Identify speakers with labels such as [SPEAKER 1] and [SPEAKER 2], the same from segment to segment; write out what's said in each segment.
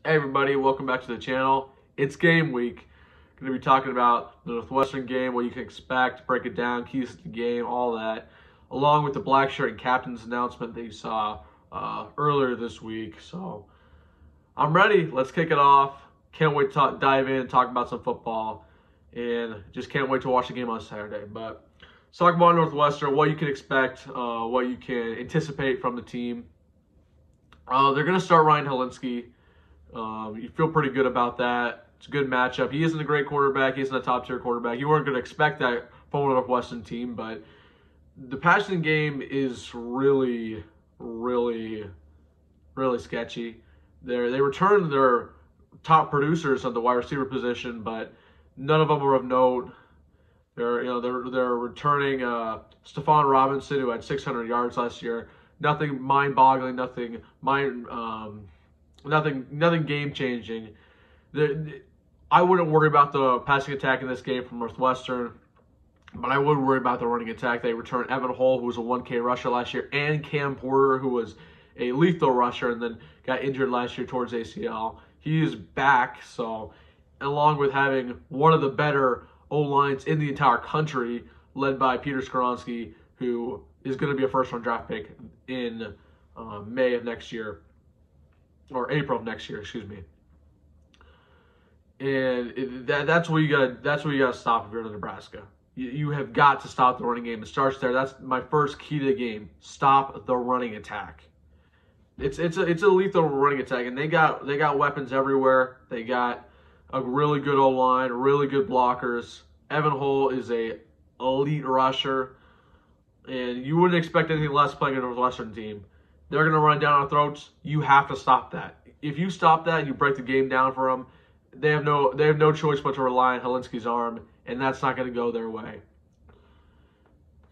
[SPEAKER 1] Hey everybody, welcome back to the channel. It's game week. Going to be talking about the Northwestern game, what you can expect, break it down, keys to the game, all that, along with the Blackshirt and captain's announcement that you saw earlier this week. So I'm ready. Let's kick it off. Can't wait to dive in and talk about some football, and just can't wait to watch the game on Saturday. But let's talk about Northwestern, what you can expect, what you can anticipate from the team. They're going to start Ryan Helinski. You feel pretty good about that. It's a good matchup. He isn't a great quarterback. He isn't a top-tier quarterback. You weren't going to expect that from a Northwestern team, but the passing game is really sketchy. They returned their top producers on the wide receiver position, but none of them are of note. They're returning Stephon Robinson, who had 600 yards last year. Nothing mind-boggling. Nothing game-changing. I wouldn't worry about the passing attack in this game from Northwestern, but I would worry about the running attack. They returned Evan Hull, who was a 1K rusher last year, and Cam Porter, who was a lethal rusher and then got injured last year towards ACL. He is back, so along with having one of the better O-lines in the entire country, led by Peter Skoronski, who is going to be a first-round draft pick in May of next year. Or April of next year, excuse me. And that's what you gotta stop if you're in Nebraska. You have got to stop the running game. It starts there. That's my first key to the game. Stop the running attack. It's a lethal running attack, and they got weapons everywhere. They got a really good O-line, really good blockers. Evan Hull is a elite rusher, and you wouldn't expect anything less playing a Northwestern team. They're going to run down our throats. You have to stop that. If you stop that, you break the game down for them. They have no choice but to rely on Helinski's arm, and that's not going to go their way,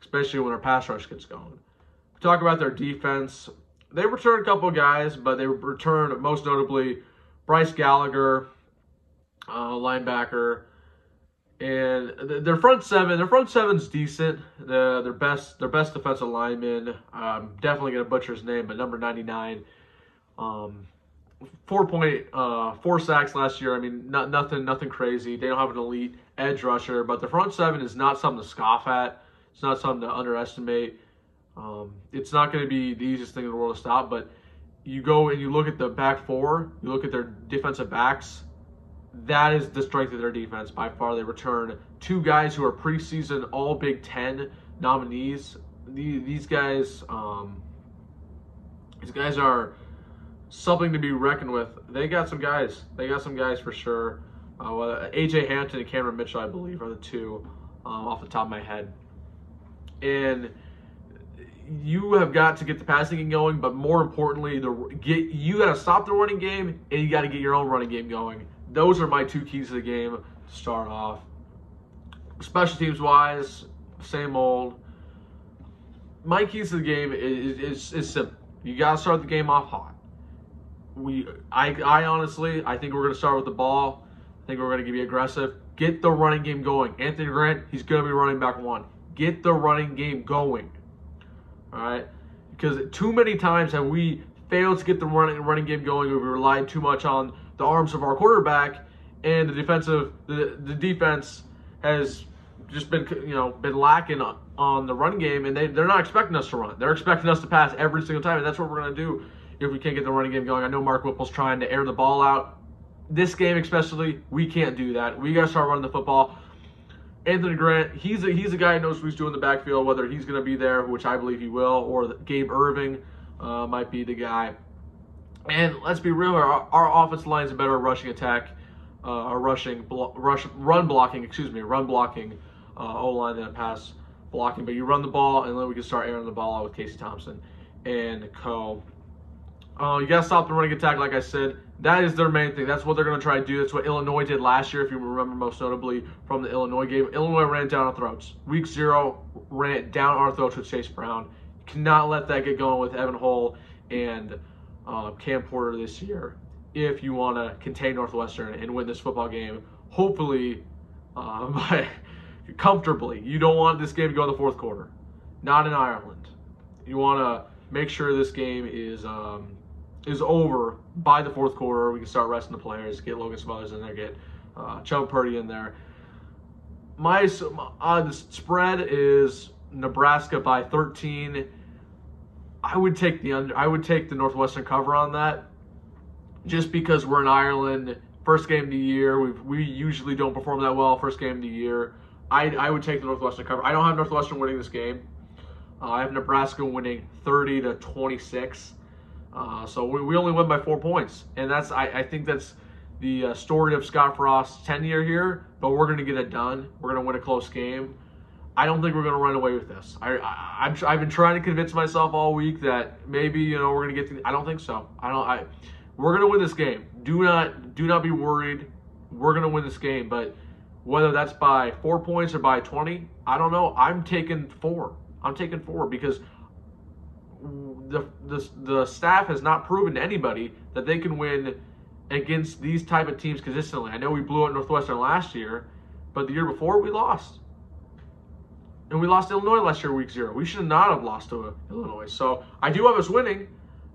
[SPEAKER 1] especially when our pass rush gets going. We talk about their defense. They returned a couple of guys, but they returned most notably Bryce Gallagher, linebacker, and their front seven's decent. Their best defensive lineman, definitely gonna butcher his name, but number 99, 4.4 sacks last year. I mean, nothing crazy. They don't have an elite edge rusher, but the front seven is not something to scoff at. It's not something to underestimate. It's not going to be the easiest thing in the world to stop, but you go and you look at the back four, you look at their defensive backs. That is the strength of their defense by far. They return two guys who are preseason All Big Ten nominees. These guys are something to be reckoned with. They got some guys. They got some guys for sure. AJ Hampton and Cameron Mitchell, I believe, are the two off the top of my head. And you have got to get the passing game going, but more importantly, you got to stop the running game, and you got to get your own running game going. Those are my two keys to the game to start off. Special teams wise, same old. My keys to the game is simple. You got to start the game off hot. I honestly think we're going to start with the ball. I think we're going to be aggressive. Get the running game going. Anthony Grant, he's going to be running back one. Get the running game going. All right? Because too many times have we failed to get the running game going. We relied too much on the arms of our quarterback, and the defense has just been lacking on the run game, and they're not expecting us to run. They're expecting us to pass every single time, and that's what we're going to do if we can't get the running game going. I know Mark Whipple's trying to air the ball out. This game especially, we can't do that. We got to start running the football. Anthony Grant, he's a guy who knows what he's doing in the backfield, whether he's going to be there, which I believe he will, or Gabe Irving might be the guy. And let's be real, our offensive line is a better rushing attack, run blocking O-line than pass blocking. But you run the ball, and then we can start airing the ball out with Casey Thompson and co. You got to stop the running attack, like I said. That is their main thing. That's what they're going to try to do. That's what Illinois did last year, if you remember most notably from the Illinois game. Illinois ran it down our throats. Week 0 ran it down our throats with Chase Brown. You cannot let that get going with Evan Hull and Cam Porter this year if you want to contain Northwestern and win this football game, hopefully comfortably. You don't want this game to go in the fourth quarter. Not in Ireland. You want to make sure this game is is over by the fourth quarter, we can start resting the players, get Logan Smothers in there, get Chubb Purdy in there. The spread is Nebraska by 13. I would take the under. I would take the Northwestern cover on that, just because we're in Ireland, first game of the year. We usually don't perform that well first game of the year. I would take the Northwestern cover. I don't have Northwestern winning this game. I have Nebraska winning 30-26. So we only win by 4 points, and I think that's the story of Scott Frost's tenure here. But we're going to get it done. We're going to win a close game. I don't think we're going to run away with this. I've been trying to convince myself all week that maybe we're going to get. I don't think so. We're going to win this game. Do not be worried. We're going to win this game. But whether that's by 4 points or by 20, I don't know. I'm taking 4. I'm taking 4 because the staff has not proven to anybody that they can win against these type of teams consistently. I know we blew out Northwestern last year, but the year before we lost. And we lost to Illinois last year, week 0. We should not have lost to Illinois. So I do have us winning,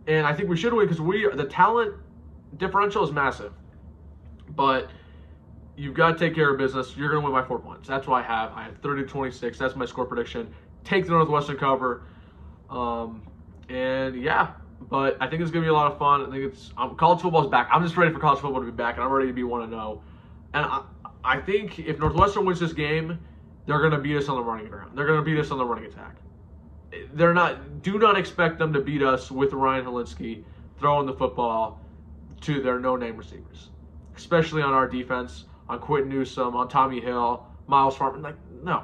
[SPEAKER 1] and I think we should win because the talent differential is massive. But you've got to take care of business. You're going to win by 4 points. That's what I have. I have 30-26. That's my score prediction. Take the Northwestern cover. And yeah, but I think it's going to be a lot of fun. I think college football's back. I'm just ready for college football to be back, and I'm ready to be 1-0. And I think if Northwestern wins this game, they're going to beat us on the running ground. They're going to beat us on the running attack. Do not expect them to beat us with Ryan Helinski throwing the football to their no-name receivers, especially on our defense, on Quentin Newsome, on Tommy Hill, Miles Farmer. No.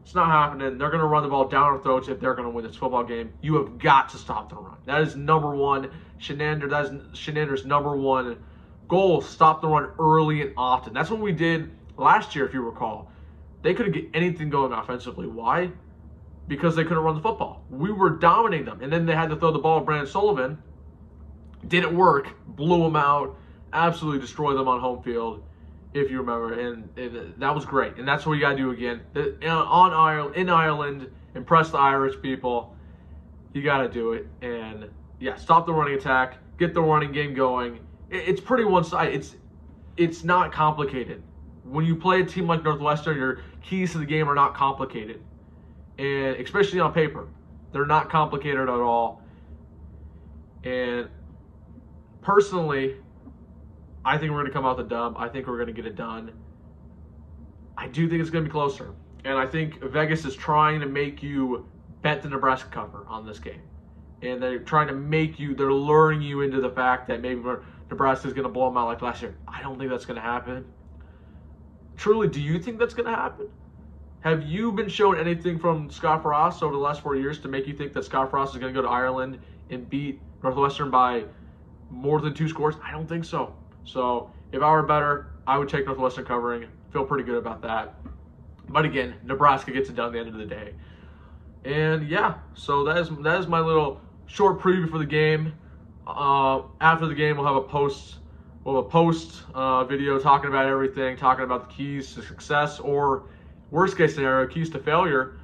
[SPEAKER 1] It's not happening. They're going to run the ball down our throats if they're going to win this football game. You have got to stop the run. That is number one. That is Shenander's number one goal, stop the run early and often. That's what we did last year, if you recall. They couldn't get anything going offensively. Why? Because they couldn't run the football. We were dominating them. And then they had to throw the ball at Brandon Sullivan. Didn't work. Blew them out. Absolutely destroyed them on home field, if you remember. And that was great. And that's what you got to do again. In Ireland, impress the Irish people. You got to do it. And, yeah, stop the running attack. Get the running game going. It's pretty one-sided. It's not complicated. When you play a team like Northwestern, your keys to the game are not complicated. And especially on paper. They're not complicated at all. And personally, I think we're going to come out the dub. I think we're going to get it done. I do think it's going to be closer. And I think Vegas is trying to make you bet the Nebraska cover on this game. And they're trying to they're luring you into the fact that maybe Nebraska is going to blow them out like last year. I don't think that's going to happen. Truly, do you think that's going to happen? Have you been shown anything from Scott Frost over the last 4 years to make you think that Scott Frost is going to go to Ireland and beat Northwestern by more than 2 scores? I don't think so. So if I were better, I would take Northwestern covering. Feel pretty good about that. But again, Nebraska gets it done at the end of the day. And yeah, so that is my little short preview for the game. After the game, we'll have a post video talking about everything, talking about the keys to success or worst case scenario, keys to failure,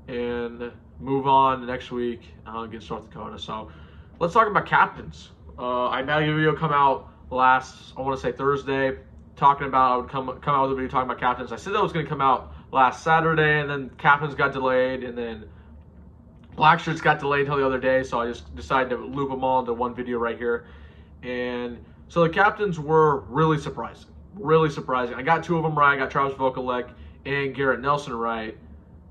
[SPEAKER 1] and move on next week against North Dakota. So let's talk about captains. I had a video come out last, I want to say Thursday, talking about I would come out with a video talking about captains. I said that was going to come out last Saturday, and then captains got delayed, and then Blackshirts got delayed until the other day, so I just decided to loop them all into one video right here. And so the captains were really surprising. Really surprising. I got 2 of them right. I got Travis Vokalek and Garrett Nelson right.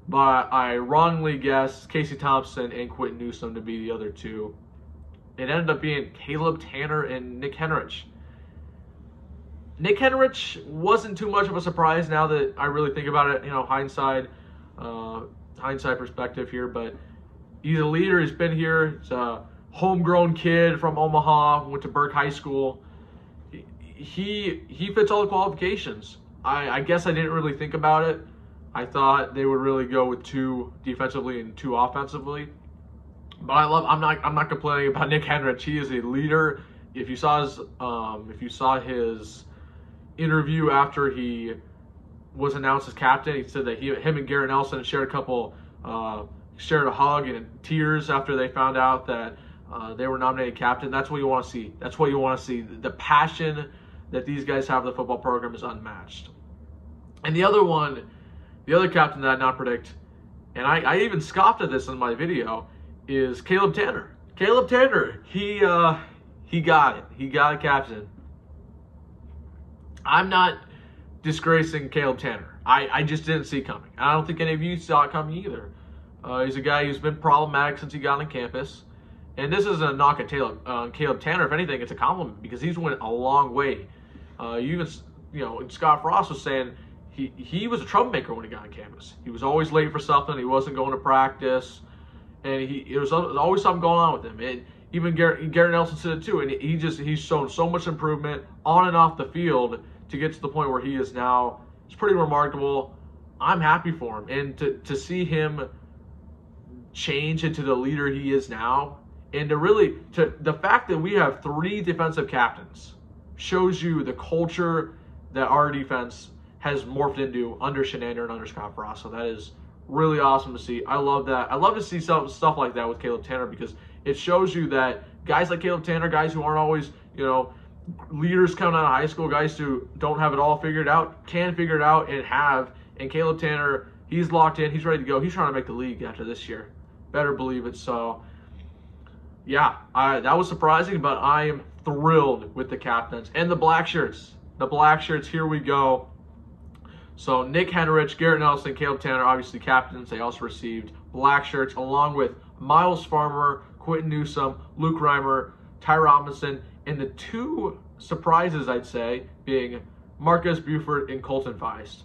[SPEAKER 1] But I wrongly guessed Casey Thompson and Quentin Newsome to be the other 2. It ended up being Caleb Tanner and Nick Henrich. Nick Henrich wasn't too much of a surprise now that I really think about it, hindsight perspective here. But he's a leader. He's been here. He's a homegrown kid from Omaha, went to Burke High School. He fits all the qualifications. I guess I didn't really think about it. I thought they would really go with 2 defensively and 2 offensively. But I'm not complaining about Nick Henrich. He is a leader. If you saw his interview after he was announced as captain, he said that him and Garrett Nelson shared a hug and tears after they found out that They were nominated captain. That's what you want to see. That's what you want to see. The passion that these guys have for the football program is unmatched. And the other captain that I did not predict, and I even scoffed at this in my video, is Caleb Tanner. Caleb Tanner, he got it. He got a captain. I'm not disgracing Caleb Tanner. I just didn't see it coming. I don't think any of you saw it coming either. He's a guy who's been problematic since he got on campus. And this isn't a knock at Caleb Tanner. If anything, it's a compliment because he's went a long way. Scott Frost was saying he was a troublemaker when he got on campus. He was always late for something. He wasn't going to practice. And there was always something going on with him. And even Garrett Nelson said it too. And he's shown so much improvement on and off the field to get to the point where he is now. It's pretty remarkable. I'm happy for him. And to see him change into the leader he is now, and the fact that we have 3 defensive captains shows you the culture that our defense has morphed into under Shenander and under Scott Frost. So that is really awesome to see. I love that. I love to see stuff like that with Caleb Tanner because it shows you that guys like Caleb Tanner, guys who aren't always, leaders coming out of high school, guys who don't have it all figured out, can figure it out and have. And Caleb Tanner, he's locked in. He's ready to go. He's trying to make the league after this year. Better believe it. So, yeah, that was surprising, but I am thrilled with the captains. And the Blackshirts. The Blackshirts, here we go. So, Nick Henrich, Garrett Nelson, Caleb Tanner, obviously captains. They also received Blackshirts, along with Miles Farmer, Quentin Newsome, Luke Reimer, Ty Robinson, and the 2 surprises, I'd say, being Marcus Beaufort and Colton Feist.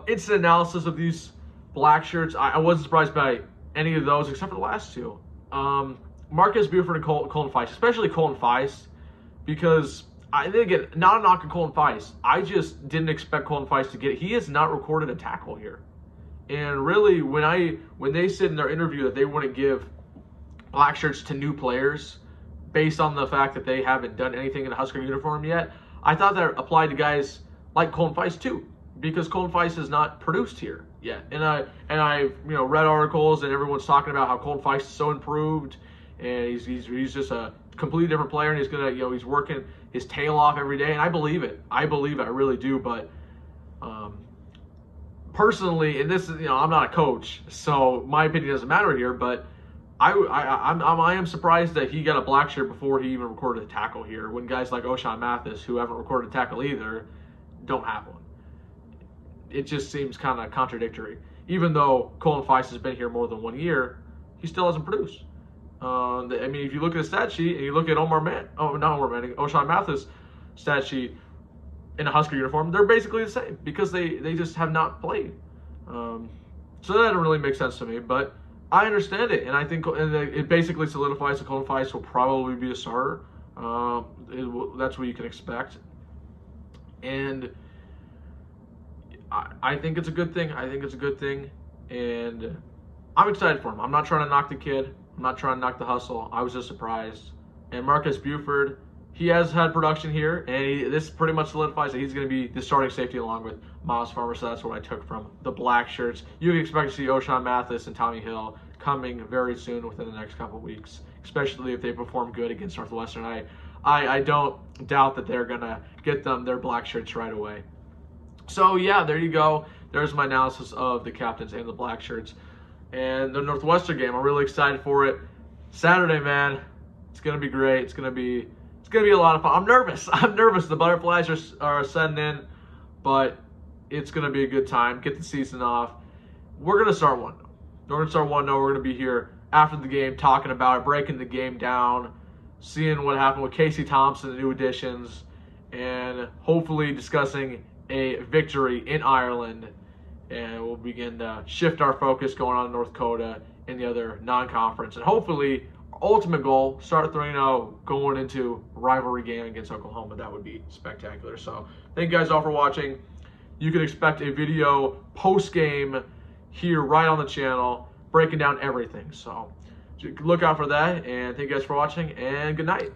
[SPEAKER 1] Instant analysis of these Blackshirts, I wasn't surprised by any of those except for the last 2. Marcus Beaufort and Colton Feist, especially Colton Feist, because again, not a knock on Colton Feist. I just didn't expect Colton Feist to get it. He has not recorded a tackle here. And really, when they said in their interview that they want to give Blackshirts to new players based on the fact that they haven't done anything in a Husker uniform yet, I thought that applied to guys like Colton Feist too, because Colton Feist has not produced here yet. And I read articles and everyone's talking about how Colton Feist is so improved and he's just a completely different player and he's gonna he's working his tail off every day, and I believe it. I really do. But personally, and this is I'm not a coach, so my opinion doesn't matter here, but I am surprised that he got a black shirt before he even recorded a tackle here, when guys like O'Shawn Mathis, who haven't recorded a tackle either, don't have one. It just seems kind of contradictory. Even though Colton Feist has been here more than 1 year, he still hasn't produced. If you look at the stat sheet and you look at O'Shawn Mathis' stat sheet in a Husker uniform, they're basically the same because they just have not played. So that doesn't really make sense to me, but I understand it, and I think it basically solidifies that Colton Feist will probably be a starter. That's what you can expect, and I think it's a good thing. And I'm excited for him. I'm not trying to knock the kid. I'm not trying to knock the hustle. I was just surprised. And Marcus Beaufort, he has had production here, and this pretty much solidifies that he's going to be the starting safety along with Miles Farmer, so that's what I took from the Blackshirts. You can expect to see O'Shawn Mathis and Tommy Hill coming very soon within the next couple of weeks, especially if they perform good against Northwestern. I don't doubt that they're going to get them their Blackshirts right away. So, yeah, there you go. There's my analysis of the captains and the Blackshirts. And the Northwestern game, I'm really excited for it. Saturday, man, it's going to be great. It's going to be a lot of fun. I'm nervous. The butterflies are setting in, but it's going to be a good time. Get the season off. We're going to start 1-0. We're going to be here after the game talking about it, breaking the game down, seeing what happened with Casey Thompson, the new additions, and hopefully discussing a victory in Ireland. And we'll begin to shift our focus going on in North Dakota and the other non-conference. And hopefully, ultimate goal, start 3-0 going into rivalry game against Oklahoma. That would be spectacular. So thank you guys all for watching. You can expect a video post-game here right on the channel breaking down everything. So look out for that. And thank you guys for watching, and good night.